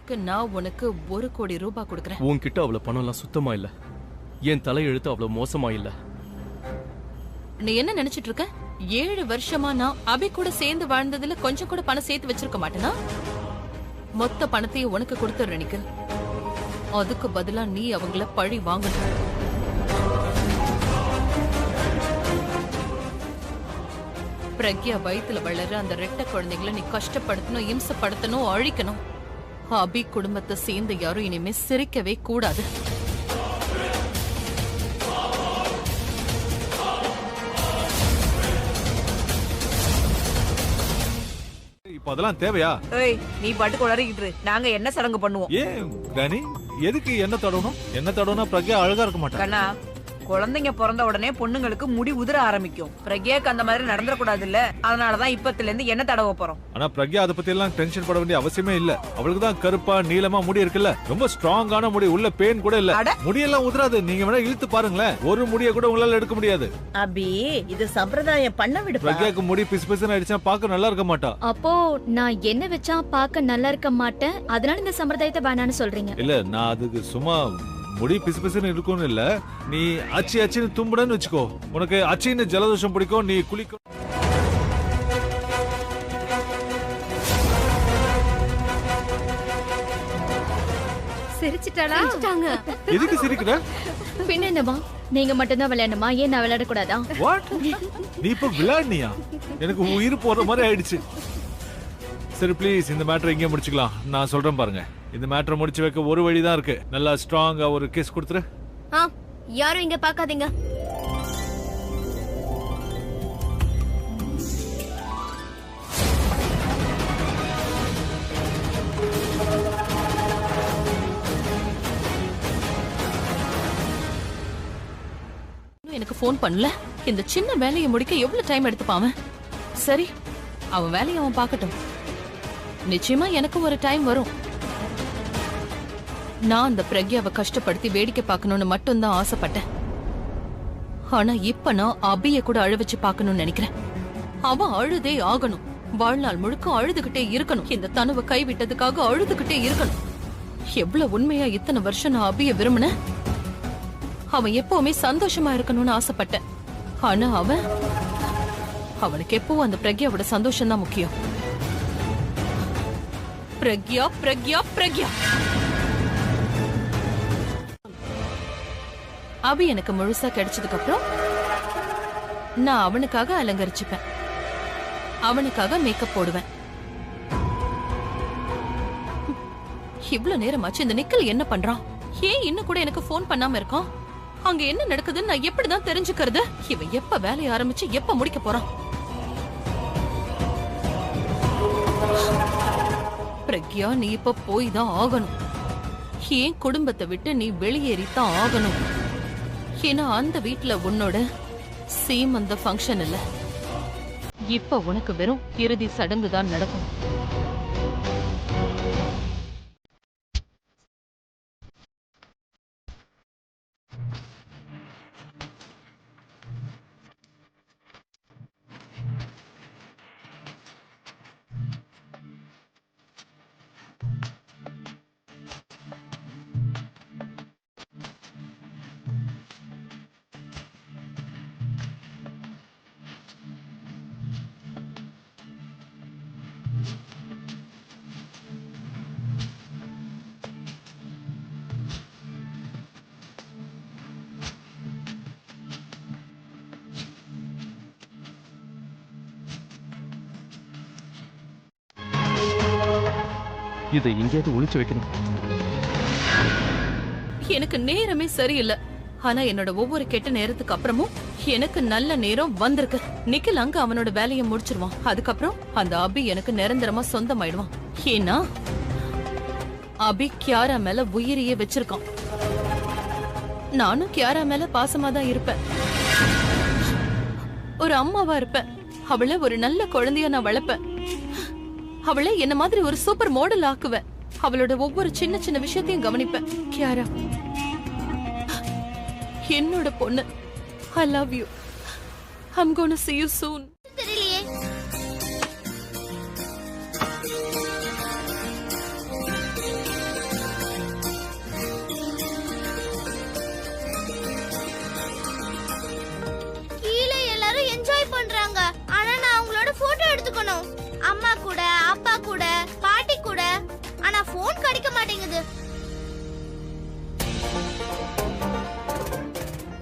அதுக்கு நான் உனக்கு 1 கோடி ரூபாய் கொடுக்கறேன். உன்கிட்ட அவ்வளவு பணம் எல்லாம் சுத்தமா இல்ல. என் தலையெழுத்து அவ்வளவு மோசமா இல்ல. நீ என்ன நினைச்சிட்டு இருக்க? 7 வருஷமா நான் அபி கூட சேர்ந்து வாழ்ந்ததுல கொஞ்சம் கூட பணம் சேர்த்து வச்சிருக்க மாட்டேனா? மொத்த பணத்தையும் உனக்கு கொடுத்துறேன் நிக்கல். அதுக்கு பதிலா நீ அவங்கள பழி வாங்கணும். பிரக்யா வயித்துல வளர அந்த ரெட்ட குழந்தைகளை நீ கஷ்டப்படுத்தணும், இம்சப்படுத்தணும், அழிக்கணும். அபி குடும்பத்தை சேர்ந்து யாரும் இனிமே சிரிக்கவே கூடாது. இப்ப அதெல்லாம் தேவையா? ஏய், நீ பாட்டுக்கு உளறிக்கிட்டு நாங்க என்ன சடங்கு பண்ணுவோம்? ஏன் ராணி, எதுக்கு என்ன தடவணும்? என்ன தடவுனா பிரக்யா அழகா இருக்க மாட்டா. கண்ணா, குழந்தைங்க பிறந்த உடனே பொண்ணுங்களுக்கு முடி உதிர ஆரம்பிக்கும். பிரக்யாக்கு அந்த மாதிரி நடந்துடக்கூடாது இல்ல, அதனாலதான் இப்பத்துல இருந்து என்ன தடவ போறோம். ஆனா பிரக்யா அதை பத்தி எல்லாம் டென்ஷன் பட வேண்டிய அவசியமே இல்ல. அவளுக்கு தான் கருப்பா நீளமா முடி இருக்குல்ல, ரொம்ப ஸ்ட்ராங்கான முடி, உள்ள பெயின் கூட இல்ல. முடியெல்லாம் உதிராது. நீங்க வேணா இழுத்து பாருங்களேன், ஒரு முடிய கூட உங்களால எடுக்க முடியாது. அபி, இது சம்பிரதாயம் பண்ண விடு. பிரக்யாக்கு முடி பிசு பிசுன்னு ஆயிடுச்சா பாக்க நல்லா இருக்க மாட்டா. அப்போ நான் என்ன வச்சா பாக்க நல்லா இருக்க மாட்டேன், அதனால இந்த சம்பிரதாயத்தை வேணான்னு சொல்றீங்க? இல்ல, நான் அதுக்கு சும்மா முடி பிசு பிசுன்னு இருக்கும்னு இல்ல. நீ அச்சின்னு தும்புடன்னு வச்சுக்கோ. உனக்கு அச்சின்னு ஜலதோஷம் பிடிக்கும், நீ குளிக்க. சிரிச்சிட்டாளா? எதுக்கு சிரிக்கிற? பின்ன என்னமா, நீங்க மட்டும்தான் விளையாடணுமா? ஏன் நான் விளையாட கூடாதா? வாட்? நீ இப்ப விளையாடுனியா? எனக்கு உயிர் போற மாதிரி ஆயிடுச்சு. சரி ப்ளீஸ், இந்த மேட்டரை இங்கே முடிச்சுக்கலாம். நான் சொல்றேன் பாருங்க, இந்த மேட்டரை முடிச்சு வைக்க ஒரு வழிதான் இருக்கு. நல்லா ஸ்ட்ராங்கா ஒரு கிஸ் கொடுத்துரு. யாரும் இங்க பாக்காதீங்க. எனக்கு போன் பண்ணல. இந்த சின்ன வேலையை முடிக்க எவ்வளவு டைம் எடுத்துப்பாவன்? சரி, அவன் வேலையை அவன் பார்க்கட்டும். நிச்சயமா எனக்கு ஒரு டைம் வரும். நான் அந்த பிரக்யாவை கஷ்டப்படுத்தி வேடிக்கை பார்க்கணும்னு மட்டும்தான் ஆசைப்பட்டேன். ஆனா இப்ப நான் அபிய கூட அழ வச்சு பார்க்கணும்னு நினைக்கிறேன். அவன் அழுதே ஆகணும். வாழ்நாள் முழுக்க அழுதுகிட்டே இருக்கணும். இந்த தனுவை கைவிட்டதுக்காக அழுதுகிட்டே இருக்கணும். எவ்வளவு உண்மையா இத்தனை வருஷம் நான் அபிய விரும்பினேன். அவன் எப்பவுமே சந்தோஷமா இருக்கணும்னு ஆசைப்பட்டேன். ஆனா அவனுக்கு எப்பவும் அந்த பிரக்யாவோட சந்தோஷம் தான் முக்கியம். பிரக்யா பிரக்யா பிரக்யா. அபி எனக்கு முழுசா கிடைச்சதுக்கு அப்புறம் நான் அவனுக்காக அலங்கரிச்சுப்பேன். அவனுக்காக மேக்கப் போடுவேன். இவ்வளவு நேரமாச்சு, இந்த நிக்கல் என்ன பண்றான்? ஏன் இன்னும் கூட எனக்கு போன் பண்ணாம இருக்கான்? அங்க என்ன நடக்குதுன்னு நான் எப்படிதான் தெரிஞ்சுக்கிறது? இவன் எப்ப வேலையை ஆரம்பிச்சு எப்ப முடிக்க போறான்? பிரக்யா, நீ இப்ப போய் தான் ஆகணும். ஏன் குடும்பத்தை விட்டு நீ வெளியேறித்தான் ஆகணும். ஏன்னா அந்த வீட்டுல உன்னோட சீமந்த ஃபங்க்ஷன் இல்ல. இப்ப உனக்கு வெறும் இறுதி சடங்கு தான் நடக்கும். இதை எங்கேயாவது ஒளிச்சு வைக்கணும். எனக்கு நேரமே சரியில்லை. ஆனா என்னோட ஒவ்வொரு கெட்ட நேரத்துக்கு அப்புறமும் எனக்கு நல்ல நேரம் வந்திருக்கு. நிக்கில் அங்க அவனோட வேலையை முடிச்சிருவான். அதுக்கப்புறம் அந்த அபி எனக்கு நிரந்தரமா சொந்தமாயிடுவான். ஏன்னா அபி கியாரா மேல உயிரையே வச்சிருக்கான். நானும் கியாரா மேல பாசமா தான் இருப்பேன். ஒரு அம்மாவா இருப்பேன். அவளை ஒரு நல்ல குழந்தைய நான் வளர்ப்பேன். அவளை என்ன மாதிரி ஒரு சூப்பர் மாடல் ஆக்குவேன். அவளோட ஒவ்வொரு சின்ன சின்ன விஷயத்தையும் கவனிப்பேன். கியாரா என்னோட பொண்ணு. I love you. I'm going to see you soon. Phone கிடைக்க மாட்டேங்குது.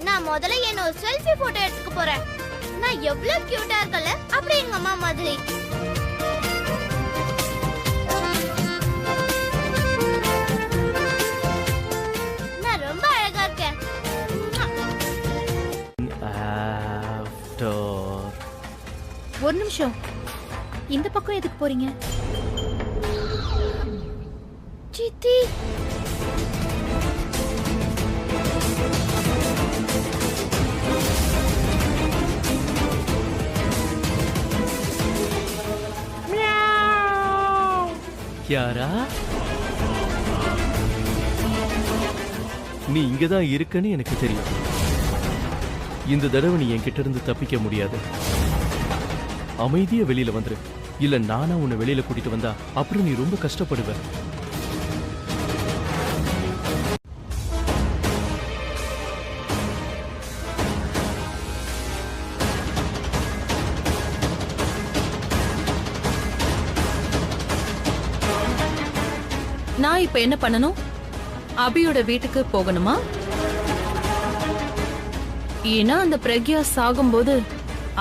நான் முதல்ல என்னோட செல்ஃபி போட்டோ எடுத்துக்க போறேன். நான் எவ்வளவு கியூட்டா இருக்கல, அப்படியே எங்க அம்மா மாதிரி. நான் ரொம்ப அழகா இருக்கேன். ஒரு நிமிஷம், இந்த பக்கம் எதுக்கு போறீங்க? சித்தி, யாரா நீ இங்கதான் இருக்கன்னு எனக்கு தெரியும். இந்த தடவை நீ என்கிட்ட இருந்து தப்பிக்க முடியாது. அமைதியா வெளியில வந்துரு, இல்ல நானா உன்னை வெளியில கூட்டிட்டு வந்தா அப்புறம் நீ ரொம்ப கஷ்டப்படுவ. நான் இப்ப என்ன பண்ணணும்? அபியோட வீட்டுக்கு போகணுமா? ஏன்னா அந்த பிரக்யா சாகும்போது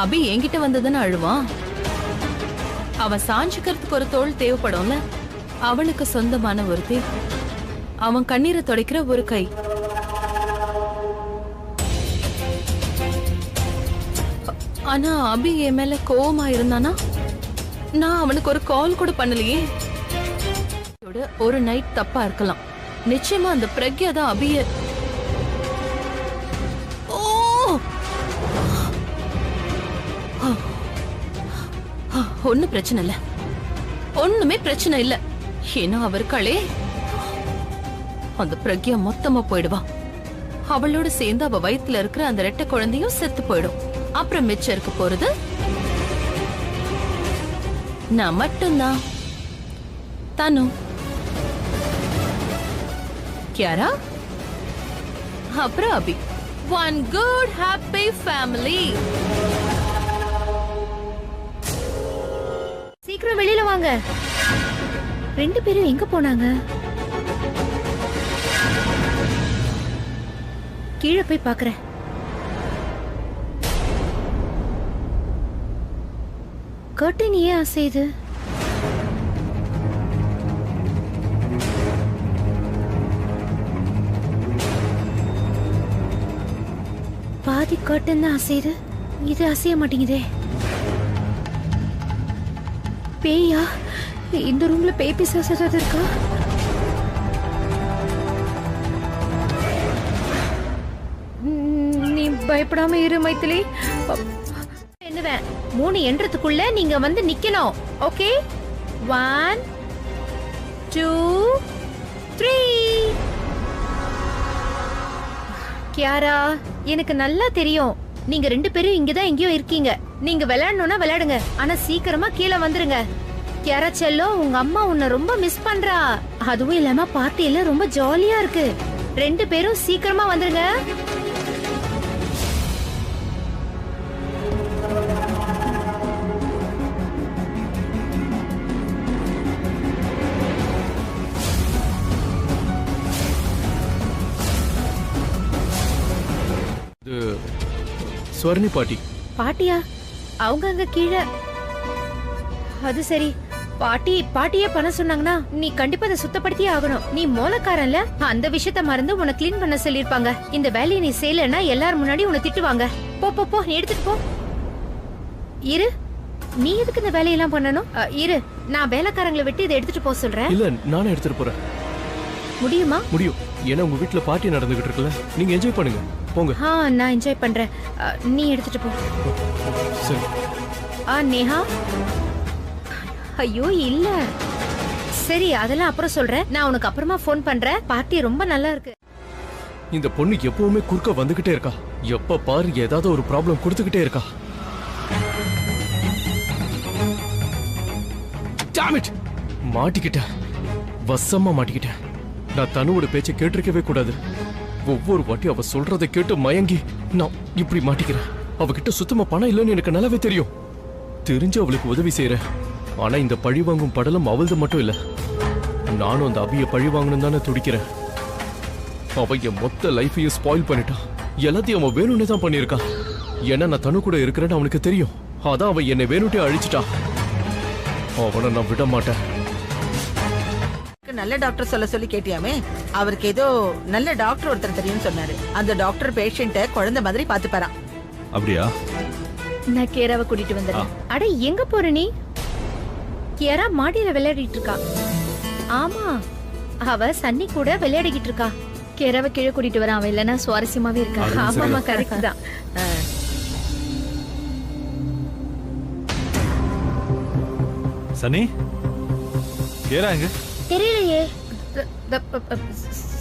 அபி என்கிட்ட வந்ததுன்னு அழுவான். அவன் சாஞ்சுக்கிறதுக்கு ஒரு தோள் தேவைப்படும்ல, அவனுக்கு சொந்தமான ஒருத்தி, அவன் கண்ணீரை துடைக்கிற ஒரு கை. ஆனா அபி என் மேல கோவமா இருந்தானா? நான் அவனுக்கு ஒரு கால் கூட பண்ணலையே. ஒரு நைட் தப்பா இருக்கலாம். நிச்சயமா அந்த பிரக்யா தான் அபிய. ஒண்ணு பிரச்சனை இல்ல, ஒண்ணுமே பிரச்சனை இல்ல. ஏன்னா அவருக்களே அந்த பிரக்யா மொத்தமா போயிடுவா. அவளோட சேர்ந்து அவ வயித்துல இருக்கிற அந்த ரெட்டை குழந்தையும் செத்து போயிடும். அப்புறம் மிச்சம் இருக்க போறது நான் மட்டும்தான். தனு, கியாரா, அப்புறம் அபி. One good happy family. சீக்கிரம் வெளியில வாங்க. ரெண்டு பேரும் எங்க போனாங்க? கீழே போய் பாக்குறேன். கர்டன் ஏன் அசையுது? பாதி கர்டன் தான் அசையுது, இது அசைய மாட்டேங்குதே. பேயா? இந்த ரூம்ல பேய் பிசாசு ஏதாவது இருக்கா? நீ பயப்படாம இரு மைத்திலி. என்னவேன் 3 என்றதுக்குள்ள நீங்க வந்து நிக்கணும். ஓகே, 1 2 3. கியாரா, எனக்கு நல்லா தெரியும் நீங்க 2 பேரும் இங்கதான் எங்கேயோ இருக்கீங்க. நீங்க விளையாடணும்னா விளையாடுங்க, ஆனா சீக்கிரமா கீழே வந்துருங்க. கியாரா செல்லோ, உங்க அம்மா உன்னை ரொம்ப மிஸ் பண்றா. அதுவும் இல்லாம பார்ட்டி எல்லாம் ரொம்ப ஜாலியா இருக்கு. 2 பேரும் சீக்கிரமா வந்துருங்க. ஸ்வர்ணி பாட்டி. பாட்டியா? அவங்க அங்க கீழே. அது சரி, பாட்டியே பண்ண சொன்னாங்கன்னா நீ கண்டிப்பா அதை சுத்தப்படுத்தியே ஆகணும். நீ மூலக்காரன்ல, அந்த விஷயத்த மறந்து உன்னை கிளீன் பண்ண சொல்லிருப்பாங்க. இந்த வேலையை நீ செய்யலன்னா எல்லாரும் முன்னாடி உன்னை திட்டுவாங்க. போ போ போ, நீ எடுத்துட்டு போ. இரு, நீ எதுக்கு இந்த வேலையெல்லாம் பண்ணணும்? இரு, நான் வேலைக்காரங்களை விட்டு இதை எடுத்துட்டு போக சொல்றேன். இல்ல, நானே எடுத்துட்டு போறேன். முடியுமா? முடியும். ஏன்னா உங்க வீட்டுல பார்ட்டி நடந்துகிட்டு இருக்குல்ல, நீங்க என்ஜாய் பண்ணுங்க. போங்க. நான் என்ஜாய் பண்றேன். நீ எடுத்துட்டு போ. சரி. நேஹா. ஐயோ இல்ல, சரி அதெல்லாம் அப்புறம் சொல்றேன். நான் உனக்கு அப்புறமா ஃபோன் பண்றேன். பார்ட்டி ரொம்ப நல்லா இருக்கு. இந்த பொண்ணு எப்பவுமே குறுக்க வந்துகிட்டே இருக்கா. எப்ப பாரு ஏதாவது ஒரு ப்ராப்ளம் கொடுத்துக்கிட்டே இருக்கா. Damn it! மாட்டிக்கிட்டேன், வசமா மாட்டிக்கிட்டேன். நான் தனுவோட பேச்சை கேட்டிருக்கவே கூடாது. ஒவ்வொரு வாட்டி அவ சொல்றதை கேட்டு மயங்கி நான் இப்படி மாட்டிக்கிறேன். அவகிட்ட சுத்தமா பணம் இல்லைன்னு எனக்கு நல்லாவே தெரியும். தெரிஞ்சு அவளுக்கு உதவி செய்யறேன். ஆனா இந்த பழி வாங்கும் படலம் அவளது மட்டும் இல்ல, நானும் அந்த அபிய பழி வாங்கணும் தானே துடிக்கிறேன். அவன் என் மொத்த லைஃபையும் ஸ்பாயில் பண்ணிட்டான். எல்லாத்தையும் அவன் வேணும்னே தான் பண்ணியிருக்கான். ஏன்னா நான் தனு கூட இருக்கிறேன்னு அவனுக்கு தெரியும். அதான் அவன் என்னை வேணுட்டே அழிச்சிட்டான். அவனை நான் விட மாட்டேன். நல்ல டாக்டர் சொல்ல சொல்லி கேட்டியாமே? அவருக்கு ஏதோ நல்ல டாக்டர் ஒருத்தர் தெரியும்னு சொன்னாரு. அந்த டாக்டர் பேஷண்ட குழந்தை மாதிரி பாத்துப்பாராம். அப்படியா? நான் கேராவை கூட்டிட்டு வந்துடுறேன். அட எங்க போற நீ? கேரா மாடியில விளையாடிட்டு இருக்கா. ஆமா, அவ சன்னி கூட விளையாடிக்கிட்டு இருக்கா. கேராவை கீழே கூட்டிட்டு வரான். அவன் இல்லைன்னா சுவாரஸ்யமாவே இருக்கா. ஆமாமா, கரெக்ட் தான். சனி, கேரா எங்க? தெரியலையே.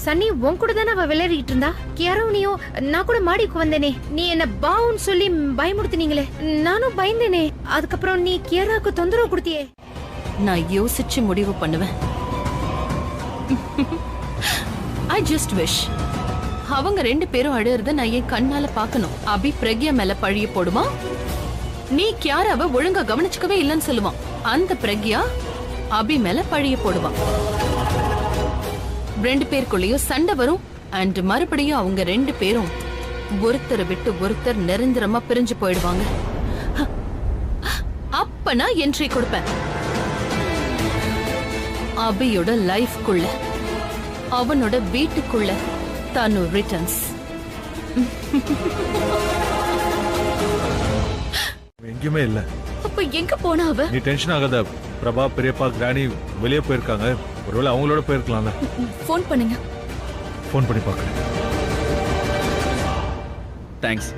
சன்னி உன் கூட தானே அவ விளையாடிட்டு இருந்தா. கேராவனியும் நான் கூட மாடிக்கு வந்தேனே. நீ என்ன பாவுன்னு சொல்லி பயமுறுத்தினீங்களே, நானும் பயந்தேனே. அதுக்கப்புறம் நீ கேராவுக்கு தொந்தரவு கொடுத்தியே. நான் யோசிச்சு முடிவு பண்ணுவேன். ஐ ஜஸ்ட் விஷ் அவங்க 2 பேரும் அழுறத நான் என் கண்ணால பாக்கணும். அபி பிரக்யா மேல பழிய போடுவான். நீ கியாராவை ஒழுங்கா கவனிச்சுக்கவே இல்லைன்னு சொல்லுவான். அந்த பிரக்யா அபி மேல பழிய போடுவான். 2 பேருக்குள்ளேயும் சண்டை வரும். அண்ட் மறுபடியும் அவங்க 2 பேரும் ஒருத்தரை விட்டு ஒருத்தர் நிரந்தரமா பிரிஞ்சு போயிடுவாங்க. அப்ப நான் என்ட்ரி கொடுப்பேன். அபியோட லைஃப்குள்ள, அவனோட வீட்டுக்குள்ள தனு ரிட்டர்ன்ஸ். எங்கேயுமே இல்ல. அப்ப எங்க போனா அவ? நீ டென்ஷன் ஆகாத. பிரபா, பெரியப்பா, கிராணி வெளியே போயிருக்காங்க. ஒருவேளை அவங்களோட போயிருக்கலாம்ல. போன் பண்ணுங்க. போன் பண்ணி பாக்குறேன். தேங்க்ஸ்.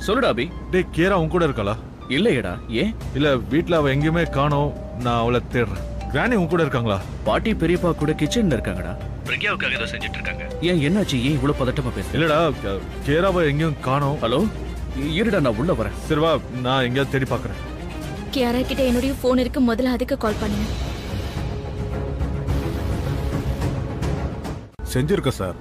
சொல்லுடா அபி. டேய், கேரா உன் கூட இருக்காளா? இல்லையடா. ஏன்? இல்ல, வீட்ல அவ எங்கேயுமே காணோம். நான் அவளை தேடுறேன். கிராணி உன் கூட இருக்காங்களா? பாட்டி பெரியப்பா கூட கிச்சன்ல இருக்காங்கடா. பிரக்யாவுக்காக ஏதோ செஞ்சுட்டு இருக்காங்க. ஏன், என்னாச்சு? ஏன் இவ்வளவு பதட்டமா பேச? இல்லடா, கேராவை எங்கேயும் காணோம். ஹலோ, இருடா, நான் உள்ள வரேன். சரி வா, நான் எங்கேயாவது தேடி பாக்குறேன். கியாரா கிட்ட என்னுடைய போன் இருக்கு. முதல்ல அதுக்கு கால் பண்ணுங்க. செஞ்சிருக்க சார்.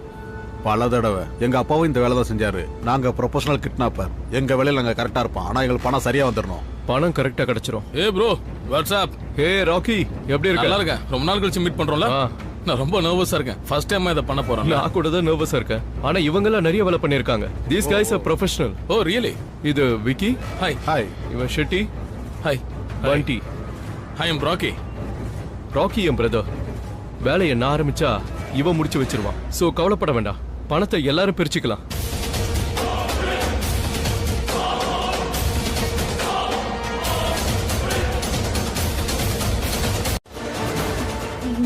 பல தடவை எங்க அப்பாவும் இந்த வேலை தான் செஞ்சாரு. நாங்க ப்ரொபஷனல் கிட்னாப்பர். எங்க வேலையில நாங்க கரெக்டா இருப்போம். ஆனா எங்களுக்கு பணம் சரியா வந்துடணும். பணம் கரெக்டா கிடைச்சிரும். ஏ ப்ரோ, வாட்ஸ்அப். ஹே ராக்கி, எப்படி இருக்க? நல்லா இருக்கேன். ரொம்ப நாள் கழிச்சு மீட் பண்றோம்ல. நான் ரொம்ப நர்வஸா இருக்கேன். ஃபர்ஸ்ட் டைம் இத பண்ண போறேன். நான் கூட தான் நர்வஸா இருக்கேன். ஆனா இவங்க எல்லாம் நிறைய வேலை பண்ணிருக்காங்க. These guys are professional. Oh really? இது விக்கி. ஹாய். ஹாய். இவன் Shetty. Hi. Bunty. Hi, I'm Rocky. Rocky என் பிரதர். வேலையை நான் ஆரம்பிச்சா இவன் முடிச்சு வச்சிருவான். சோ கவலைப்பட வேண்டாம். பணத்தை எல்லாரும் பிரிச்சுக்கலாம்.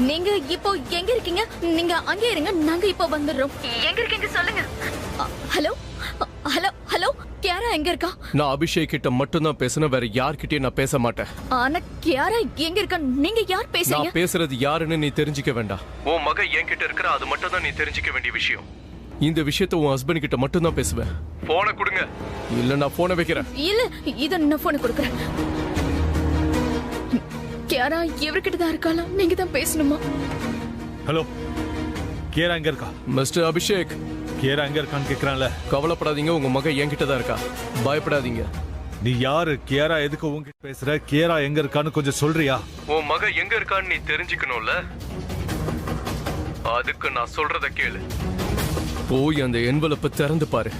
நீங்க இப்போ எங்க இருக்கீங்க? நீங்க அங்கே இருங்க, நாங்க இப்போ வந்துடுறோம். எங்க இருக்கீங்க சொல்லுங்க. ஹலோ ஹலோ ஹலோ, கியாரா எங்க இருக்கா? நான் அபிஷேக் கிட்ட மட்டும் தான் பேசணும். வேற யார்கிட்டயும் நான் பேச மாட்டேன். ஆனா கியாரா எங்க இருக்கா? நீங்க யார் பேசுறீங்க? நான் பேசுறது யாருன்னு நீ தெரிஞ்சுக்க வேண்டாம். உன் மக என்கிட்ட இருக்கிற, அது மட்டும் தான் நீ தெரிஞ்சுக்க வேண்டிய விஷயம். இந்த விஷயத்தை உன் ஹஸ்பண்ட் கிட்ட மட்டும் தான் பேசுவேன். போனை கொடுங்க, இல்ல நான் போனை வைக்கிறேன். இல்ல, இத நான் போன் கொடுக்கறேன். கியாரா இவர்கிட்ட தான் இருக்காளா? நீங்க தான் பேசணுமா? ஹலோ, கேரா எங்க இருக்கா? மிஸ்டர் அபிஷேக், கேரா எங்க இருக்கான்னு கேக்குறான்ல. கவலைப்படாதீங்க, உங்க மக என்கிட்ட தான் இருக்கா. பயப்படாதீங்க. நீ யாரு? கேரா எதுக்கு உங்ககிட்ட பேசுற? கேரா எங்க இருக்கான்னு கொஞ்சம் சொல்றியா? உன் மக எங்க இருக்கான்னு நீ தெரிஞ்சுக்கணும்ல. அதுக்கு நான் சொல்றத கேளு. போய் அந்த என்வலப்பை திறந்து பாரு.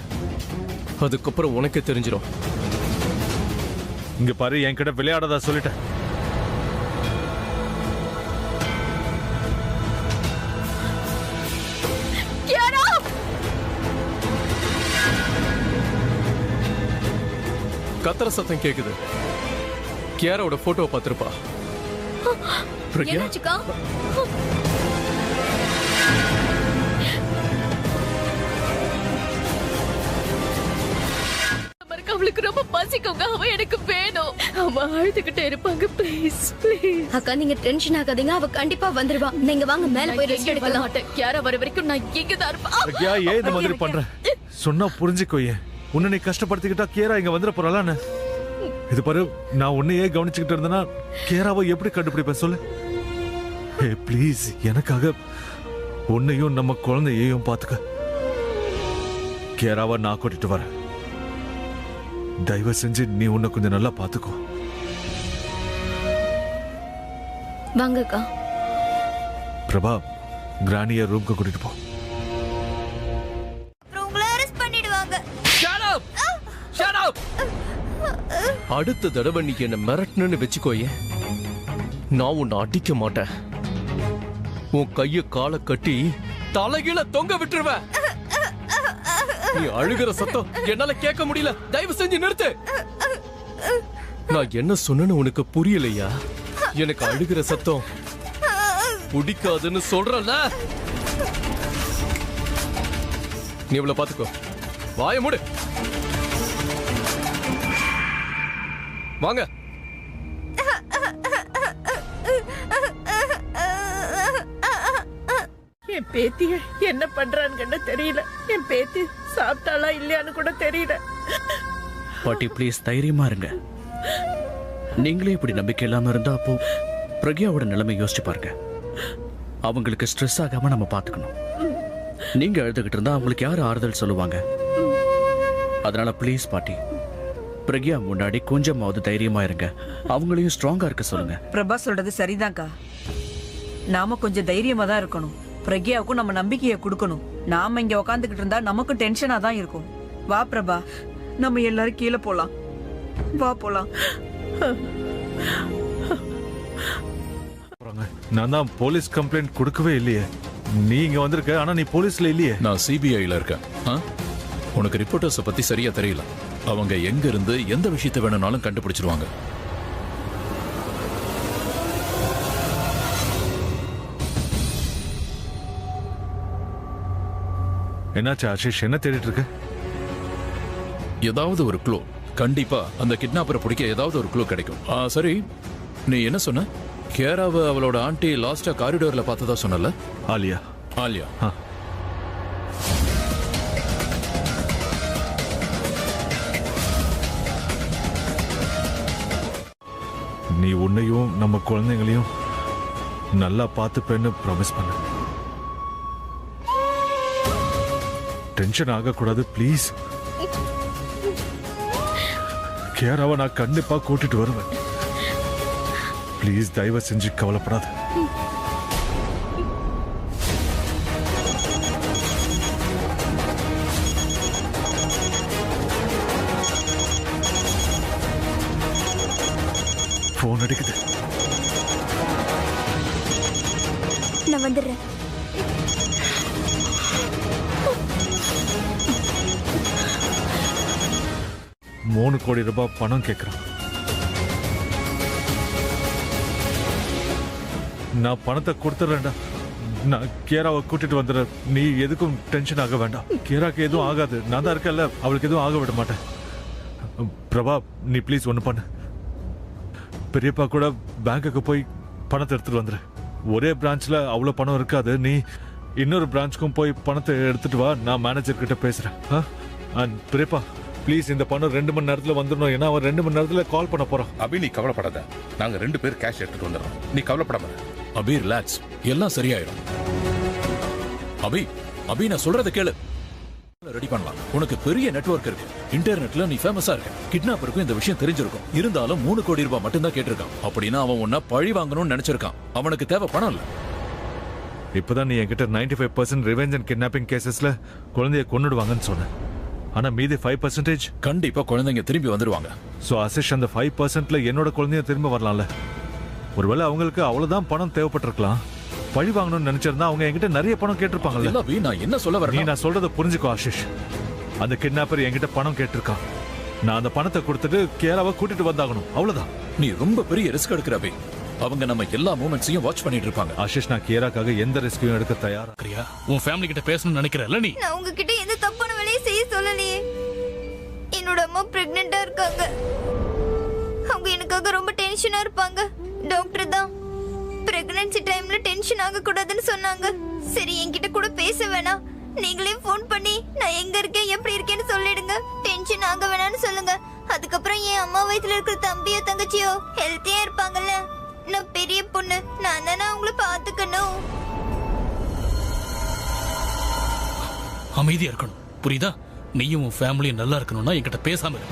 அதுக்கப்புறம் உனக்கே தெரிஞ்சிடும். இங்க பாரு, என்கிட்ட விளையாடாதா சொல்லிட்டேன். கத்தர சத்தம் கேக்குது. கியாராவோட போட்டோ பார்த்திருப்பா. என்னாச்சுக்கா? அவளுக்கு ரொம்ப பசிக்குங்க. அவ எனக்கு வேணும். அவ அழுதுகிட்டே இருப்பாங்க. Please please. அக்கா, நீங்க டென்ஷன் ஆகாதீங்க. அவ கண்டிப்பா வந்துருவா. நீங்க வாங்க, மேல போய் ரெஸ்ட் எடுக்கலாம். கியாரா வர வரைக்கும் நான் இங்க தான் இருப்பேன். பிரக்யா, ஏன் இந்த மாதிரி பண்ற? சொன்னா புரிஞ்சுக்கோயே. உன்னை நீ கஷ்டப்படுத்திக்கிட்டா கேரா இங்க வந்துட போறாளான்னு. இது பாரு, நான் உன்னையே கவனிச்சுக்கிட்டு இருந்தேன்னா கேராவை எப்படி கண்டுபிடிப்பேன் சொல்லு. ஹே ப்ளீஸ், எனக்காக உன்னையும் நம்ம குழந்தையையும் பாத்துக்க. கேராவை நான் கூட்டிட்டு வரேன். தயவு செஞ்சு நீ உன்னை கொஞ்சம் நல்லா பாத்துக்கோ. வாங்கக்கா. பிரபா, கிரானிய ரூம்க்கு கூட்டிட்டு போ. அப்புறம் உங்களை அரெஸ்ட் பண்ணிடுவாங்க. அடுத்த தடவை நீ என்ன மிரட்டணும்னு வச்சுக்கோயே, நான் உன்னை அடிக்க மாட்டேன். உன் கைய காலை கட்டி தலைகீழ தொங்க விட்டுருவேன். நீ அழுகிற சத்தம் என்னால கேட்க முடியல. தயவு செஞ்சு நிறுத்து. நான் என்ன சொன்னேன்னு உனக்கு புரியலையா? எனக்கு அழுகிற சத்தம் பிடிக்காதுன்னு சொல்றல. நீ இவ்வளவு பாத்துக்கோ. வாய மூடு. வாங்க. என் பேத்திய என்ன பண்றான்னு தெரியல. என் பேத்தி சாப்பிட்டாளா இல்லையான்னு கூட தெரியல. பாட்டி ப்ளீஸ் தைரியமா இருங்க. நீங்களே இப்படி நம்பிக்கை இல்லாம இருந்தா அப்போ பிரக்யாவோட நிலைமை யோசிச்சு பாருங்க. அவங்களுக்கு ஸ்ட்ரெஸ் ஆகாம நம்ம பாத்துக்கணும். நீங்க அழுதுகிட்டு இருந்தா அவங்களுக்கு யாரு ஆறுதல் சொல்லுவாங்க? அதனால ப்ளீஸ் பாட்டி, பிரக்யா முன்னாடி கொஞ்சமாவது தைரியமா இருங்க. அவங்களையும் ஸ்ட்ராங்கா இருக்க சொல்லுங்க. பிரபா சொல்றது சரிதான்க்கா. நாம கொஞ்சம் தைரியமா தான் இருக்கணும். பிரக்யாவுக்கும் நம்ம நம்பிக்கையை கொடுக்கணும். நாம இங்க உக்காந்துக்கிட்டு இருந்தா நமக்கும் டென்ஷனா தான் இருக்கும். வா பிரபா, நம்ம எல்லாரும் கீழே போலாம். வா போலாம். நான் தான் போலீஸ் கம்ப்ளைண்ட் கொடுக்கவே இல்லையே. நீ இங்க வந்திருக்க, ஆனா நீ போலீஸ்ல இல்லையே. நான் சிபிஐல இருக்கேன். உனக்கு ரிப்போர்ட்டர்ஸ பத்தி சரியா தெரியல. அவங்க எங்க இருந்து எந்த விஷயத்தை வேணும்னாலும் கண்டுபிடிச்சிருவாங்க. என்னாச்சு ஆஷிஷ், என்ன தேடிட்டு இருக்க? ஏதாவது ஒரு க்ளூ. கண்டிப்பா அந்த கிட்னாப்பரை பிடிக்க ஏதாவது ஒரு க்ளூ கிடைக்கும். சரி, நீ என்ன சொன்ன? கேராவை அவளோட ஆண்டி லாஸ்டா காரிடோர்ல பார்த்ததா சொன்னல? ஆலியா. ஆலியா. நீ உன்னையும் நம்ம குழந்தைங்களையும் நல்லா பார்த்துப்பேன்னு ப்ராமிஸ் பண்ண. டென்ஷன் ஆகக்கூடாது ப்ளீஸ். கேராவை நான் கண்டிப்பா கூட்டிட்டு வருவேன். ப்ளீஸ் தயவு செஞ்சு கவலைப்படாத. போன் அடிக்குது. நான் வந்துடுறேன். $3 கோடி பணம் கேட்கிறான். நான் பணத்தை கொடுத்துறேன்டா. நான் கேராவை கூட்டிட்டு வந்துடுறேன். நீ எதுக்கும் டென்ஷன் ஆக வேண்டாம். கேராக்கு எதுவும் ஆகாது. நான் தான் இருக்கேன்ல, அவளுக்கு எதுவும் ஆக விட மாட்டேன். பிரபா, நீ ப்ளீஸ் ஒன்று பண்ணு. பெரியப்பா கூட பேங்குக்கு போய் பணத்தை எடுத்துட்டு வந்துரு. ஒரே பிரான்ச்ல அவ்வளோ பணம் இருக்காது. நீ இன்னொரு பிரான்ச்சுக்கும் போய் பணத்தை எடுத்துட்டு வா. நான் மேனேஜர் கிட்ட பேசுறேன். பெரியப்பா ப்ளீஸ், இந்த பணம் 2 மணி நேரத்தில் வந்துடணும். ஏன்னா அவன் 2 மணி நேரத்தில் கால் பண்ண போறான். அபி, நீ கவலைப்படாத. நாங்க 2 பேர் கேஷ் எடுத்துட்டு வந்துடுறோம். நீ கவலைப்படாம. அபி ரிலாக்ஸ், எல்லாம் சரியாயிடும். அபி நான் சொல்றத கேளு. ரெடி பண்ணலாம். உனக்கு பெரிய நெட்வொர்க் இருக்கு. இன்டர்நெட்ல நீ ஃபேமஸா இருக்க. கிட்னாப்பருக்கும் இந்த விஷயம் தெரிஞ்சிருக்கும். இருந்தாலும் $3 கோடி மட்டும் தான் கேட்டிருக்கான். அப்படின்னா அவன் உன்னை பழி வாங்கணும்னு நினைச்சிருக்கான். அவனுக்கு தேவை பணம் இல்ல. இப்பதான் நீ என்கிட்ட 95% ரிவெஞ்ச் அண்ட் கிட்னாப்பிங் கேசஸ்ல குழந்தைய கொன்னுடுவாங்கன்னு சொன்னேன். ஆனா மீதி 5% கண்டிப்பா குழந்தைங்க திரும்பி வந்துடுவாங்க. சோ ஆசிஷ், அந்த 5%ல என்னோட குழந்தைய திரும்ப வரலாம்ல. ஒருவேளை அவங்களுக்கு அவ்வளவுதான் பணம் தேவைப்பட்டிருக்கலாம். பழி வாங்கணும்னு நினைச்சிருந்தா அவங்க என்கிட்ட நிறைய பணம் கேட்டிருப்பாங்கல்ல. நான் என்ன சொல்ல வரேன்? நீ நான் சொல்றத புரிஞ்சுக்கோ ஆஷிஷ். அந்த கிட்னாப்பர் என்கிட்ட பணம் கேட்டிருக்கான். நான் அந்த பணத்தை கொடுத்துட்டு கேராவை கூட்டிட்டு வந்தாகணும். அவ்வளவுதான். நீ ரொம்ப பெரிய ரிஸ்க் எடுக்கிற அபி. அவங்க நம்ம எல்லா மூமெண்ட்ஸையும் வாட்ச் பண்ணிட்டு இருப்பாங்க. ஆஷிஷ், நான் கேராக்காக எந்த ரிஸ்கையும் எடுக்க தயாரா. கிரியா, உன் ஃபேமிலி கிட்ட பேசணும்னு நினைக்கிறேன்ல நீ? நான் உங்ககிட்ட எந்த தப்பான வேலையும் செய்ய சொல்லலையே. என்னோட அம்மா பிரெக்னெண்டா இருக்காங்க. அவங்க எனக்காக ரொம்ப டென்ஷனா இருப்பாங்க. டாக்டர் தான் பிரெக்னன்சி டைம்ல டென்ஷன் ஆக கூடாதுன்னு சொன்னாங்க. சரி, என்கிட்ட கூட பேச வேணாம். நீங்களே ஃபோன் பண்ணி நான் எங்க இருக்கேன், எப்படி இருக்கேன்னு சொல்லிடுங்க. டென்ஷன் ஆக வேணாம்னு சொல்லுங்க. அதுக்கப்புறம் என் அம்மா வயித்துல இருக்கிற தம்பியோ தங்கச்சியோ ஹெல்த்தியா இருப்பாங்கல்ல. நான் பெரிய பொண்ணு, நான் தானே அவங்கள பாத்துக்கணும். அமைதியா இருக்கணும், புரியுதா? நீயும் உன் ஃபேமிலியும் நல்லா இருக்கணும்னா என்கிட்ட பேசாம இரு.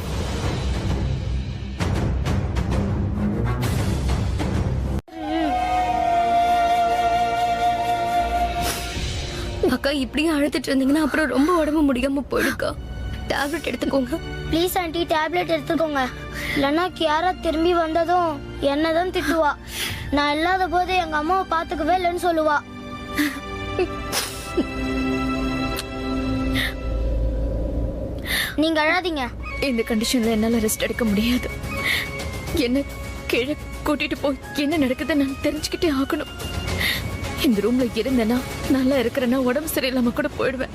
அக்கா இப்படியே அழுத்துட்டு இருந்தீங்கன்னா அப்புறம் ரொம்ப உடம்பு முடியாம போயிடுக்கா. டேப்லெட் எடுத்துக்கோங்க. ப்ளீஸ் ஆண்டி, டேப்லெட் எடுத்துக்கோங்க. இல்லைன்னா கியாரா திரும்பி வந்ததும் என்னதான் திட்டுவா. நான் இல்லாத போது எங்க அம்மாவை பாத்துக்கவே இல்லைன்னு சொல்லுவா. நீங்க அழாதீங்க. இந்த கண்டிஷன்ல என்னால ரெஸ்ட் எடுக்க முடியாது. என்ன கீழே கூட்டிட்டு போய் என்ன நடக்குது நான் தெரிஞ்சுக்கிட்டே ஆகணும். இந்த ரூம்ல இருந்தேன்னா நல்லா இருக்கிறேன்னா உடம்பு சரியில்லாம கூட போயிடுவேன்.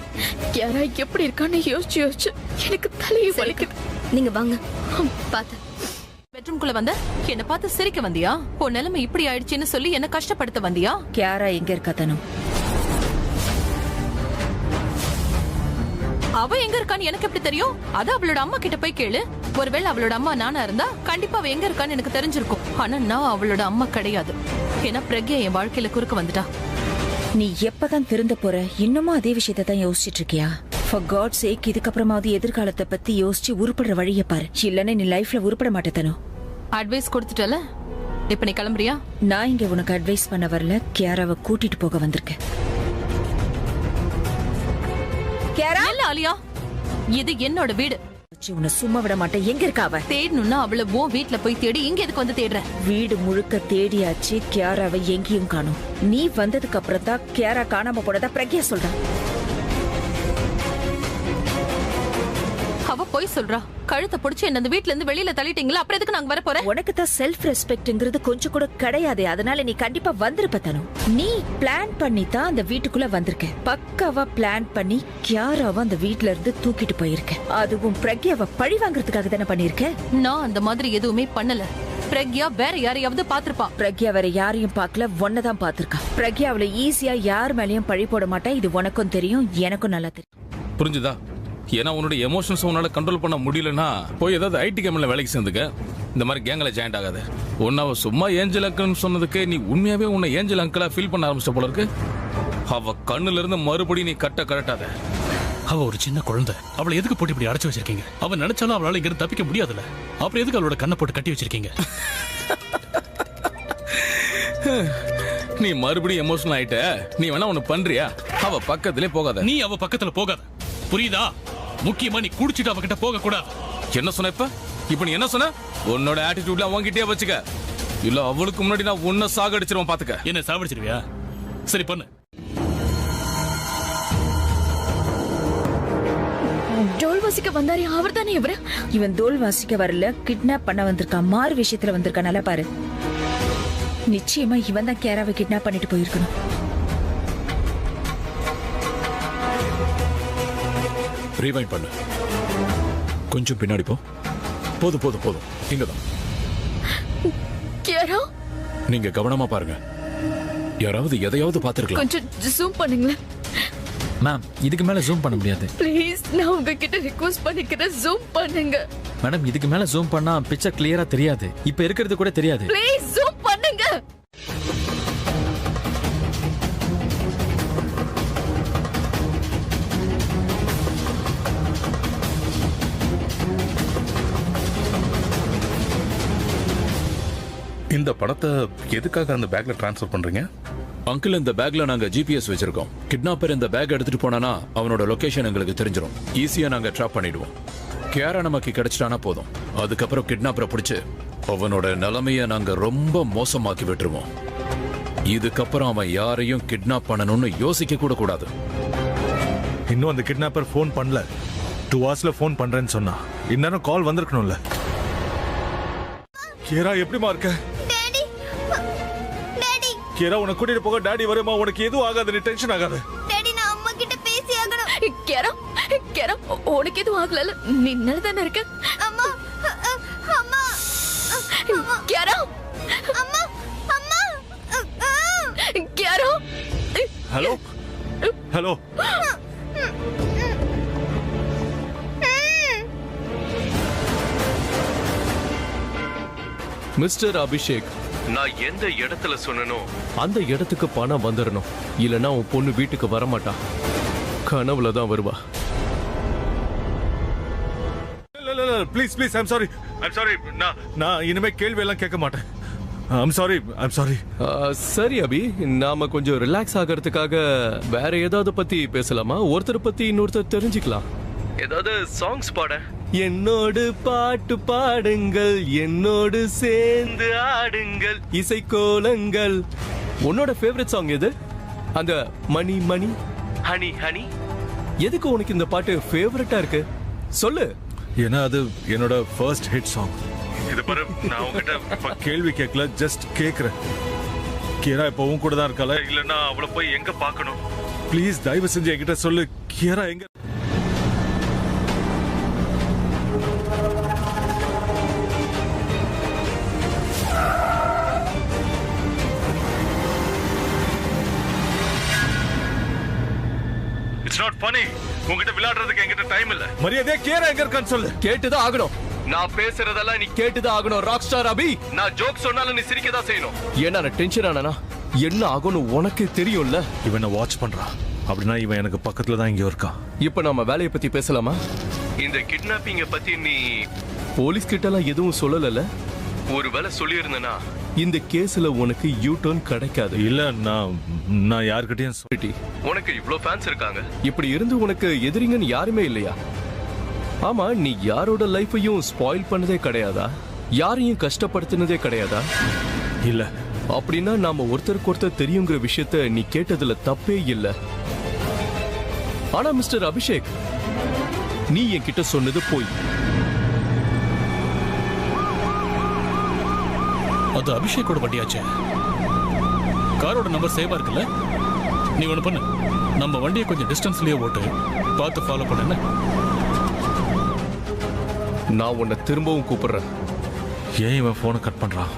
யாரா எப்படி இருக்கான்னு யோசிச்சு யோசிச்சு எனக்கு தலையை வலிக்குது. நீங்க வாங்க பாத்து. பெட்ரூம்குள்ள வந்த என்ன பார்த்து சிரிக்க வந்தியா? உன் நிலைமை இப்படி ஆயிடுச்சுன்னு சொல்லி என்ன கஷ்டப்படுத்த வந்தியா? கியாரா எங்க இருக்கா தனு? அவ எங்க இருக்கான்னு எனக்கு எப்படி தெரியும்? அது அவளோட அம்மா கிட்ட போய் கேளு. ஒருவேளை அவளோட அம்மா நானா இருந்தா கண்டிப்பா அவ எங்க இருக்கான்னு எனக்கு தெரிஞ்சிருக்கும். ஆனா நான் அவளோட அம்மா கிடையாது. ஏன்னா பிரக்யா என் வாழ்க்கையில குறுக்க வந்துட்டா. நீ எப்பதான் திருந்த போற? இன்னமும் அதே விஷயத்தை தான் யோசிச்சுட்டு இருக்கியா? ஃபார் காட் சேக், இதுக்கப்புறமாவது எதிர்காலத்தை பத்தி யோசிச்சு உருப்படுற வழியை பாரு. இல்லன்னு நீ லைஃப்ல உருப்பட மாட்டேனோ. அட்வைஸ் கொடுத்துட்டல, இப்ப நீ கிளம்புறியா? நான் இங்க உனக்கு அட்வைஸ் பண்ண வரல, கியாராவை கூட்டிட்டு போக வந்திருக்கேன். இல்ல ஆலியா, இது என்னோட வீடு. உன்னை சும்மா விட மாட்டேன். எங்க இருக்கா அவ? தேடணும்னா அவளை உன் வீட்டுல போய் தேடி இங்க எதுக்கு வந்து தேடுற? வீடு முழுக்க தேடியாச்சு, கியாராவை எங்கேயும் காணும். நீ வந்ததுக்கு அப்புறம் தான் கியாரா காணாம போனதா பிரக்யா சொல்றான். அவ போய் சொல்றா. கழுத்தை புடிச்சு என்ன அந்த வீட்ல இருந்து வெளியில தள்ளிட்டீங்களா? அப்புறம் எதுக்கு நாங்க வர போறேன்? உனக்கு தான் செல்ஃப் ரெஸ்பெக்ட்ங்கிறது கொஞ்சம் கூட கிடையாது. அதனால நீ கண்டிப்பா வந்திருப்ப தனு. நீ பிளான் பண்ணி தான் அந்த வீட்டுக்குள்ள வந்திருக்க. பக்காவா பிளான் பண்ணி கியாராவை அந்த வீட்ல இருந்து தூக்கிட்டு போயிருக்க. அதுவும் பிரக்யாவை பழி வாங்குறதுக்காக தானே பண்ணிருக்க. நான் அந்த மாதிரி எதுவுமே பண்ணல. பிரக்யா வேற யாரையாவது பாத்திருப்பா. பிரக்யா வேற யாரையும் பார்க்கல, ஒன்னதான் பாத்திருக்கா. பிரக்யா அவளை ஈஸியா யார் மேலயும் பழி போட மாட்டா. இது உனக்கும் தெரியும், எனக்கும் நல்லா தெரியும். புரிஞ்சுதா? ஏன்னா உன்னோட எமோஷன்ஸ் உன்னால கண்ட்ரோல் பண்ண முடியலன்னா போய் ஏதாவது ஐடி கம்பெனில வேலைக்கு சேர்ந்துக்க. இந்த மாதிரி கேங்ல ஜாயின்ட் ஆகாது. உன்னாவ சும்மா ஏஞ்சல் அங்கிள்னு சொன்னதுக்கு நீ உண்மையாவே உன்னை ஏஞ்சல் அங்கிளா ஃபீல் பண்ண ஆரம்பிச்ச போல இருக்கு. அவ கண்ணுல இருந்து மறுபடியும் நீ கட்டாத. அவ ஒரு சின்ன குழந்தை. அவளை எதுக்கு போட்டு இப்படி அடைச்சு வச்சிருக்கீங்க? அவ நினைச்சாலும் அவளால இங்க தப்பிக்க முடியாதுல்ல. அப்புறம் எதுக்கு அவளோட கண்ணை போட்டு கட்டி வச்சிருக்கீங்க? நீ மறுபடியும் எமோஷனல் ஆயிட்ட. நீ வேணா ஒண்ணு பண்றியா? அவ பக்கத்திலே போகாத. நீ அவ பக்கத்துல போகாத, புரியுதா? முக்கியமா நீ குடிச்சிட்டு அவகிட்ட போக கூடாது. என்ன சொன்ன இப்ப நீ என்ன சொன்ன? உன்னோட ஆட்டிடியூட்ல அவங்கிட்டே வச்சுக்க. இல்ல அவளுக்கு முன்னாடி நான் உன்னை சாகடிச்சிருவேன். பாத்துக்க. என்ன சாவடிச்சிருவியா? சரி பண்ணு. டோல் வாசிக்க வந்தாரு, அவர் தானே இவரு? இவன் தோல் வாசிக்க வரல, கிட்னாப் பண்ண வந்திருக்கான். மாறு விஷயத்துல வந்திருக்கான். நல்லா பாரு. நிச்சயமா இவன் தான் கியாராவை கிட்னாப் பண்ணிட்டு போயிருக்கணும். ரீவைண்ட் பண்ணு. கொஞ்சம் பின்னாடி போ. போதும். இங்கதான். கியாரா, நீங்க கவனமா பாருங்க. யாராவது எதையாவது பாத்துருக்கலாம். கொஞ்சம் ஜூம் பண்ணுங்களேன். மேம், இதுக்கு மேல ஜூம் பண்ண முடியாது. ப்ளீஸ், நான் உங்ககிட்ட ரிக்வெஸ்ட் பண்ணிக்கிறேன், ஜூம் பண்ணுங்க. மேடம், இதுக்கு மேல ஜூம் பண்ணா பிக்சர் கிளியரா தெரியாது. இப்ப இருக்கிறது கூட தெரியாது. ப்ளீஸ் ஜூம் பண்ணுங்க. இந்த படத்தை எதுக்காக அந்த பேக்ல டிரான்ஸ்ஃபர் பண்றீங்க? அங்கிள், இந்த பேக்ல நாங்க ஜிபிஎஸ் வச்சிருக்கோம். கிட்னாப்பர் இந்த பேக் எடுத்துட்டு போனானா அவனோட லொகேஷன் எங்களுக்கு தெரிஞ்சிடும். ஈஸியா நாங்க ட்ராப் பண்ணிடுவோம். கியாரா நமக்கு கிடைச்சிட்டானா போதும். அதுக்கப்புறம் கிட்னாப்பரை பிடிச்சு அவனோட நிலைமைய நாங்க ரொம்ப மோசமாக்கி விட்டுருவோம். இதுக்கப்புறம் அவன் யாரையும் கிட்னாப் பண்ணணும்னு யோசிக்க கூட கூடாது. இன்னும் அந்த கிட்னாப்பர் ஃபோன் பண்ணல. 2 hours ஃபோன் பண்றேன்னு சொன்னா. இன்னும் கால் வந்திருக்கணும்ல. கியாரா எப்படிமா இருக்க? கியாரா, உன்னை கூட்டிட்டு போக டாடி வருமா? உனக்கு எதுவும் ஆகாது, நீ டென்ஷன் ஆகாத. டாடி, நான் அம்மா கிட்ட பேசி ஆகணும். கியாரா, உனக்கு எதுவும் ஆகல? நீ நல்லதானே இருக்க? அம்மா, அம்மா, கியாரா, அம்மா, அம்மா, கியாரா. ஹலோ. மிஸ்டர் அபிஷேக், நான் எந்த இடத்துல சொன்னனோ அந்த இடத்துக்கு பணம் வந்துடணும். இல்லைன்னா உன் பொண்ணு வீட்டுக்கு வரமாட்டா. கனவுல தான் வருவா. Please, I'm sorry. நான் இனிமே கேள்வி எல்லாம் கேட்க மாட்டேன். I'm sorry. சரி அபி, நாம கொஞ்சம் ரிலாக்ஸ் ஆகிறதுக்காக வேற ஏதாவது பத்தி பேசலாமா? ஒருத்தர் பத்தி இன்னொருத்தர் தெரிஞ்சுக்கலாம். ஏதாவது சாங்ஸ் பாட. என்னோடு பாட்டு பாடுங்கள், என்னோடு சேர்ந்து ஆடுங்கள், இசைக்கோலங்கள். உன்னோட ஃபேவரட் சாங் எது? அந்த மணி மணி ஹனி ஹனி. எதுக்கு உனக்கு இந்த பாட்டு ஃபேவரட்டா இருக்கு சொல்லு. ஏன்னா அது என்னோட ஃபர்ஸ்ட் ஹிட் சாங். இது பாரு, நான் உங்ககிட்ட கேள்வி கேட்கல, ஜஸ்ட் கேக்குறேன். கியரா இப்போ உன் கூட தான் இருக்கால, இல்லன்னா அவளை போய் எங்க பார்க்கணும்? ப்ளீஸ் தயவு செஞ்சு என்கிட்ட சொல்லு. கியரா எங்க? It's not funny. உங்ககிட்ட விளையாடுறதுக்கு என்கிட்ட டைம் இல்ல. மரியாதையா கியரா எங்க இருக்கான்னு சொல்லு. கேட்டுதான் ஆகணும். நான் பேசுறதெல்லாம் நீ கேட்டுதான் ஆகணும். ராக் ஸ்டார் அபி, நான் ஜோக் சொன்னாலும் நீ சிரிக்கதான் செய்யணும். ஏன்னா நான் டென்ஷன் ஆனா என்ன ஆகணும் உனக்கு தெரியும்ல. இவனை வாட்ச் பண்றான் அப்படின்னா இவன் எனக்கு பக்கத்துல தான் இங்க இருக்கான். இப்ப நம்ம வேலையை பத்தி பேசலாமா? இந்த கிட்னாப்பிங்க பத்தி நீ போலீஸ் கிட்ட எல்லாம் எதுவும் சொல்லல? ஒரு வேலை சொல்லியிருந்தனா இந்த கேஸ்ல உனக்கு யூ டர்ன் கிடைக்காது. இல்ல, நான் யார்கிட்டயும் சொல்லி. உனக்கு இவ்ளோ ஃபேன்ஸ் இருக்காங்க, இப்படி இருந்து உனக்கு எதிரிங்கன்னு யாருமே இல்லையா? ஆமா, நீ யாரோட லைஃபையும் ஸ்பாயில் பண்ணதே கிடையாதா? யாரையும் கஷ்டப்படுத்தினதே கிடையாதா? இல்ல. அப்படின்னா நாம ஒருத்தருக்கு ஒருத்தர் தெரியுங்கிற விஷயத்த நீ கேட்டதுல தப்பே இல்ல. ஆனா மிஸ்டர் அபிஷேக், நீ என்கிட்ட சொன்னது போய். அது அபிஷேக்கோட வண்டியாச்சே. காரோட நம்பர் சேவா இருக்குல்ல? நீ ஒண்ணு பண்ணு, நம்ம வண்டியை கொஞ்சம் டிஸ்டன்ஸ்லயே ஓட்டு, பார்த்து ஃபாலோ பண்ணு. நான் உன்னை திரும்பவும் கூப்பிடுறேன். ஏன் இவன் போனை கட் பண்றான்?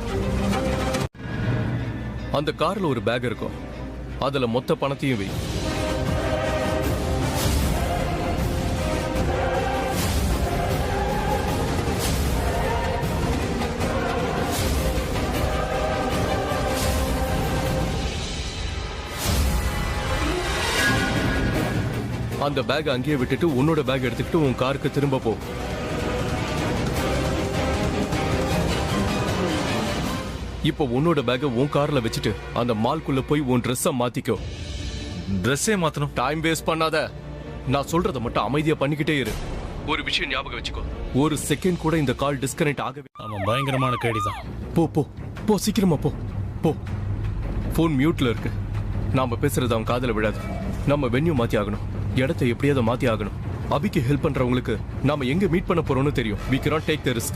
அந்த கார்ல ஒரு பேக் இருக்கும், அதுல மொத்த பணத்தையும் வை. அந்த பேக் அங்கேயே விட்டுட்டு உன்னோட பேக் எடுத்துக்கிட்டு உன் காருக்கு திரும்ப போ. இப்போ உன்னோட பேக்கை உன் கார்ல வச்சுட்டு அந்த மால்குள்ள போய் உன் ட்ரெஸ்ஸை மாத்திக்கோ. ட்ரெஸ்ஸே மாத்தணும்? டைம் வேஸ்ட் பண்ணாத. நான் சொல்றத மட்டும் அமைதியா பண்ணிக்கிட்டே இரு. ஒரு விஷயம் ஞாபகம் வச்சுக்கோ, ஒரு செகண்ட் கூட இந்த கால் டிஸ்கனெக்ட் ஆகவே. அவன் பயங்கரமான கேடிதான். போ போ போ, சீக்கிரமா போ போ. போன் மியூட்ல இருக்கு. நாம பேசுறது அவன் காதுல விடாது. நம்ம வென்யூ மாத்தி ஆகணும், இடத்தை எப்படியாவது மாத்தி ஆகணும். அபிக்கு ஹெல்ப் பண்றவங்களுக்கு நாம எங்க மீட் பண்ண போறோம்னு தெரியும். we cannot take the risk.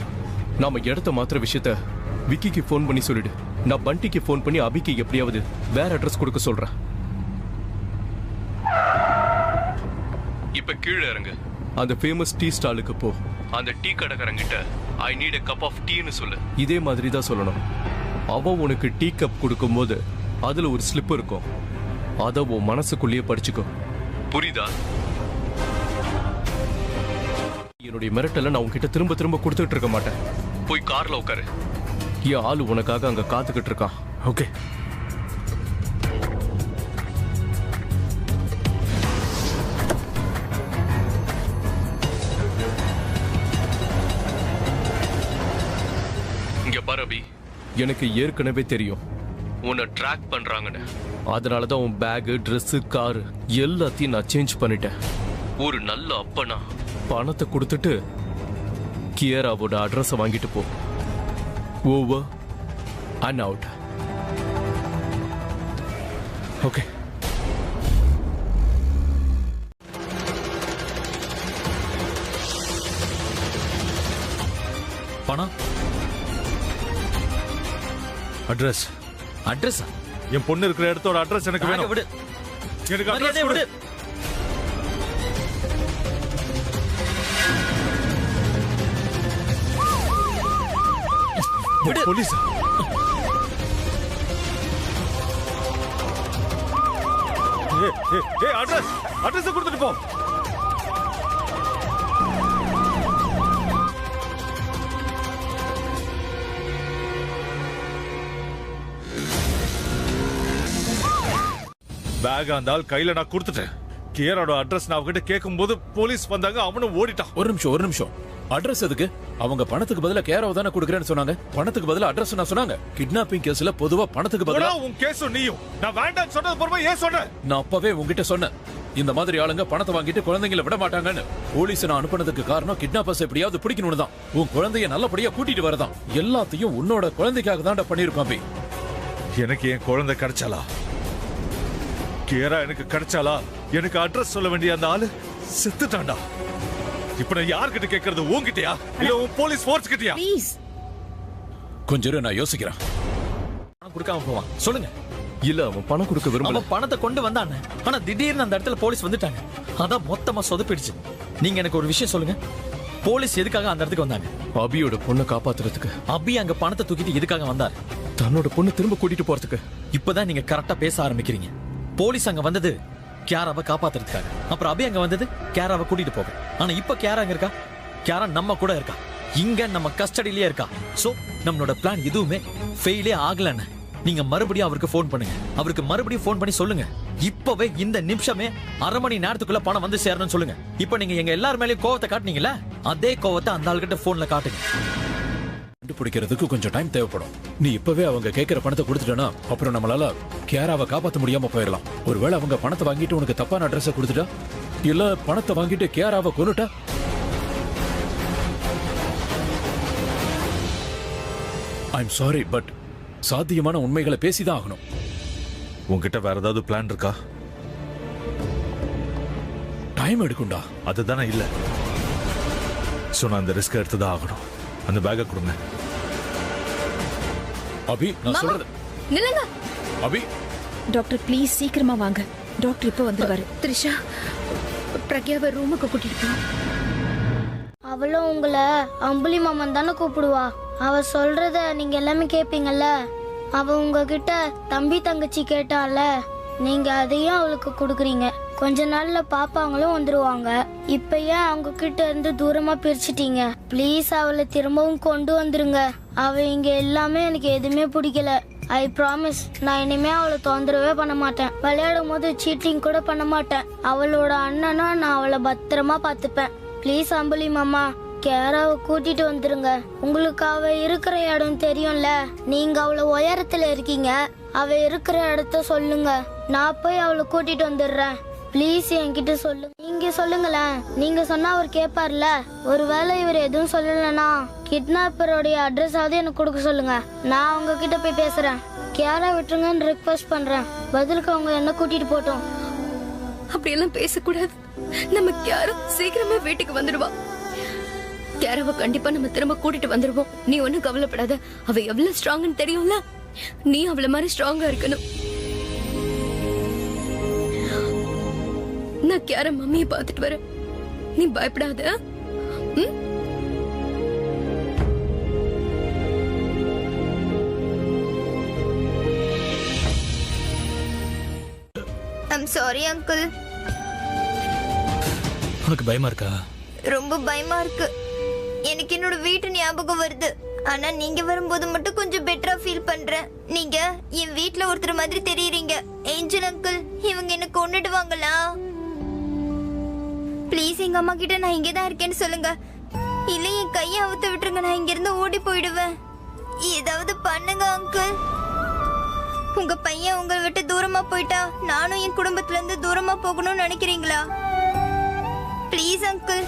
நாம இடத்தை மாத்துற விஷயத்த விக்கிக்கு ஃபோன் பண்ணி சொல்லிடு. நான் பண்டிக்கு ஃபோன் பண்ணி அபிக்கு எப்படியாவது வேற அட்ரஸ் கொடுக்க சொல்றேன். இப்ப கீழே இறங்கு, அந்த ஃபேமஸ் டீ ஸ்டாலுக்கு போ. அந்த டீ கடைக்காரங்கிட்ட I need a cup of டீன்னு சொல்லு. இதே மாதிரி தான் சொல்லணும். அவன் உனக்கு டீ கப் கொடுக்கும்போது அதுல ஒரு ஸ்லிப் இருக்கும், அதை உன் மனசுக்குள்ளேயே படிச்சுக்கோ. புரியுதா? என்னுடைய மிரட்டல நான் உன்கிட்ட திரும்ப திரும்ப கொடுத்துட்டு இருக்க மாட்டேன். போய் கார்ல உட்காரு. என் ஆளு உனக்காக அங்க காத்துக்கிட்டு இருக்கான். ஓகே. இங்க பாரு அபி, எனக்கு ஏற்கனவே தெரியும் உன்னை ட்ராக் பண்றாங்கன்னு. அதனாலதான் உன் பேகு, ட்ரெஸ், காரு எல்லாத்தையும் நான் சேஞ்ச் பண்ணிட்டேன். ஒரு நல்ல அப்பனா பணத்தை கொடுத்துட்டு கியராவோட அட்ரஸை வாங்கிட்டு போ. Over and out. ஓகே. பணம், அட்ரஸ். அட்ரஸ்? என் பொண்ணு இருக்கிற இடத்தோட அட்ரஸ் எனக்கு வேணும். விடு. எனக்கு அட்ரஸ் விடு. போலீஸ். அட்ரஸ் கொடுத்துட்டு போ. பேக் அந்த ஆள் கையில நான் கொடுத்துட்டேன். கியரோட அட்ரஸ் நான் அவகிட்ட கேட்கும் போது போலீஸ் வந்தாங்க, அவனும் ஓடிட்டான். ஒரு நிமிஷம். அட்ரஸ் எதுக்கு? அவங்க பணத்துக்கு பதிலா கேராவை தானே கொடுக்கறேன்னு சொன்னாங்க. பணத்துக்கு பதிலா அட்ரஸ் நான் சொன்னாங்க. கிட்னாப்பிங் கேஸ்ல பொதுவா பணத்துக்கு பதிலா உன் கேஸும் நீயும் நான் வேண்டாம்னு சொன்னது பொறுமை ஏன் சொன்ன? நான் அப்பவே உங்ககிட்ட சொன்னேன், இந்த மாதிரி ஆளுங்க பணத்தை வாங்கிட்டு குழந்தைங்களை விட மாட்டாங்கன்னு. போலீஸ் நான் அனுப்புனதுக்கு காரணம் கிட்னாப்பர்ஸ் எப்படியாவது பிடிக்கணும்னு தான். உன் குழந்தைய நல்லபடியா கூட்டிட்டு வரதான். எல்லாத்தையும் உன்னோட குழந்தைக்காக தான் பண்ணிருப்பான். எனக்கு என் குழந்தை கிடைச்சாலா? கேரா எனக்கு கிடைச்சாலா? எனக்கு அட்ரஸ் சொல்ல வேண்டிய அந்த ஆளு செத்துட்டான்டா. இப்ப நான் யார்கிட்ட கேக்குறது? உன்கிட்டயா இல்ல உன் போலீஸ் ஃபோர்ஸ் கிட்டயா? ப்ளீஸ் கொஞ்சம் நான் யோசிக்கிறேன். பணம் கொடுக்காம போவான் சொல்லுங்க. இல்ல அவன் பணம் கொடுக்க விரும்பல. அவன் பணத்தை கொண்டு வந்தானே, ஆனா திடீர்னு அந்த இடத்துல போலீஸ் வந்துட்டாங்க. அதான் மொத்தமா சொதப்பிடுச்சு. நீங்க எனக்கு ஒரு விஷயம் சொல்லுங்க, போலீஸ் எதுக்காக அந்த இடத்துக்கு வந்தாங்க? அபியோட பொண்ணை காப்பாத்துறதுக்கு. அபி அங்க பணத்தை தூக்கிட்டு எதுக்காக வந்தார்? தன்னோட பொண்ணு திரும்ப கூட்டிட்டு போறதுக்கு. இப்பதான் நீங்க கரெக்டா பேச ஆரம்பிக்கிறீங்க. போலீஸ் அங்க வந்தது கேராவை காப்பாத்துறதுக்காக. அப்புறம் அபி அங்க வந்தது கேராவை கூட்டிட்டு போக. ஆனா இப்ப கேரா அங்க இருக்கா? கேரா நம்ம கூட இருக்கா, இங்க நம்ம கஸ்டடியிலே இருக்கா. சோ நம்மளோட பிளான் எதுவுமே ஃபெயிலே ஆகலன்னு நீங்க மறுபடியும் அவருக்கு போன் பண்ணுங்க. அவருக்கு மறுபடியும் போன் பண்ணி சொல்லுங்க, இப்பவே இந்த நிமிஷமே 1/2 மணி நேரத்துக்குள்ள பணம் வந்து சேரணும்னு சொல்லுங்க. இப்ப நீங்க எங்க எல்லார் மேலயும் கோவத்தை காட்டுனீங்கல்ல, அதே கோவத்தை அந்த ஆள்கிட்ட போன்ல காட்டுங்க. கண்டுபிடிக்கிறதுக்கு கொஞ்சம் டைம் தேவைப்படும். நீ இப்பவே அவங்க கேட்கிற பணத்தை கொடுத்துட்டனா அப்புறம் நம்மளால கேராவை காப்பாற்ற முடியாம போயிடலாம். ஒருவேளை அவங்க பணத்தை வாங்கிட்டு உனக்கு தப்பான அட்ரஸை கொடுத்துட்டா, இல்ல பணத்தை வாங்கிட்டு கேராவை கொன்னுட்டா? ஐம் சாரி, பட் சாத்தியமான உண்மைகளை பேசிதான் ஆகணும். உன்கிட்ட வேற ஏதாவது பிளான் இருக்கா? டைம் எடுக்கும்டா. அதுதானே இல்ல. சோ நான் அந்த ரிஸ்க் எடுத்துதான் ஆகணும். அந்த பேக்கை கொடுங்க. அபி நான் சொல்றது நில்லுங்க. அபி டாக்டர் ப்ளீஸ் சீக்கிரமா வாங்க. டாக்டர் இப்ப வந்துருவாரு. த்ரிஷா, பிரக்யாவை ரூமுக்கு கூட்டிட்டு போ. அவளும் உங்களை அம்புலி மாமன் தானே கூப்பிடுவா. அவ சொல்றத நீங்க எல்லாமே கேப்பீங்கல்ல. அவ உங்ககிட்ட தம்பி தங்கச்சி கேட்டால, நீங்க அதையும் அவளுக்கு கொடுக்குறீங்க. கொஞ்ச நாள்ல பாப்பாங்களும் வந்துருவாங்க. இப்ப ஏன் அவங்க கிட்ட இருந்து தூரமா பிரிச்சுட்டீங்க? ப்ளீஸ் அவளை திரும்பவும் கொண்டு வந்துருங்க. அவ இங்க எல்லாமே எனக்கு எதுவுமே பிடிக்கல. ஐ ப்ராமிஸ், நான் இனிமே அவளை தொந்தரவே பண்ண மாட்டேன். விளையாடும் போது சீட்டிங் கூட பண்ண மாட்டேன். அவளோட அண்ணனா நான் அவளை பத்திரமா பாத்துப்பேன். ப்ளீஸ் அம்புலி மாமா, கேராவை கூட்டிட்டு வந்துருங்க. உங்களுக்கு அவ இருக்கிற இடம் தெரியும்ல, நீங்க அவளை உயரத்துல இருக்கீங்க. அவ இருக்கிற இடத்த சொல்லுங்க, நான் போய் அவளை கூட்டிட்டு வந்துடுறேன். ப்ளீஸ் என்கிட்ட சொல்லுங்க. நீங்க சொல்லுங்களேன். நீங்க சொன்னா அவர் கேட்பார்ல. ஒருவேளை இவர் எதுவும் சொல்லலன்னா கிட்னாப்பருடைய அட்ரஸ் ஆவது எனக்கு கொடுக்க சொல்லுங்க. நான் அவங்க கிட்ட போய் பேசுறேன். கேரா விட்டுருங்கன்னு ரிக்வெஸ்ட் பண்றேன். பதிலுக்கு அவங்க என்ன கூட்டிட்டு போட்டோம். அப்படியெல்லாம் பேசக்கூடாது. நம்ம கேரா சீக்கிரமா வீட்டுக்கு வந்துடுவா. கேராவை கண்டிப்பா நம்ம திரும்ப கூட்டிட்டு வந்துருவோம். நீ ஒன்னும் கவலைப்படாத. அவ எவ்வளவு ஸ்ட்ராங்னு தெரியும்ல. நீ அவள மாதிரி ஸ்ட்ராங்கா இருக்கணும். நான் கேரா மம்மியை பார்த்துட்டு வரேன். நீ பயப்படாத. I'm sorry uncle. உனக்கு பயமா இருக்கா? ரொம்ப பயமா இருக்கு. எனக்கு என்னோட வீட்டு ஞாபகம் வருது. ஆனா நீங்க வரும்போது மட்டும் கொஞ்சம் பெட்டரா ஃபீல் பண்றேன். நீங்க என் வீட்ல ஒருத்தர் மாதிரி தெரியுறீங்க. ஏஞ்சல் அங்கிள், இவங்க என்ன கொன்னுடுவாங்களா? ப்ளீஸ் எங்க அம்மா கிட்ட நான் இங்கதான் இருக்கேன்னு சொல்லுங்க. இல்ல என் கையை அவுத்து விட்டுருங்க, நான் இங்க இருந்து ஓடி போயிடுவேன். ஏதாவது பண்ணுங்க அங்கிள். உங்க பையன் உங்களை விட்டு தூரமா போயிட்டா நானும் என் குடும்பத்துல இருந்து தூரமா போகணும்னு நினைக்கிறீங்களா? Please uncle.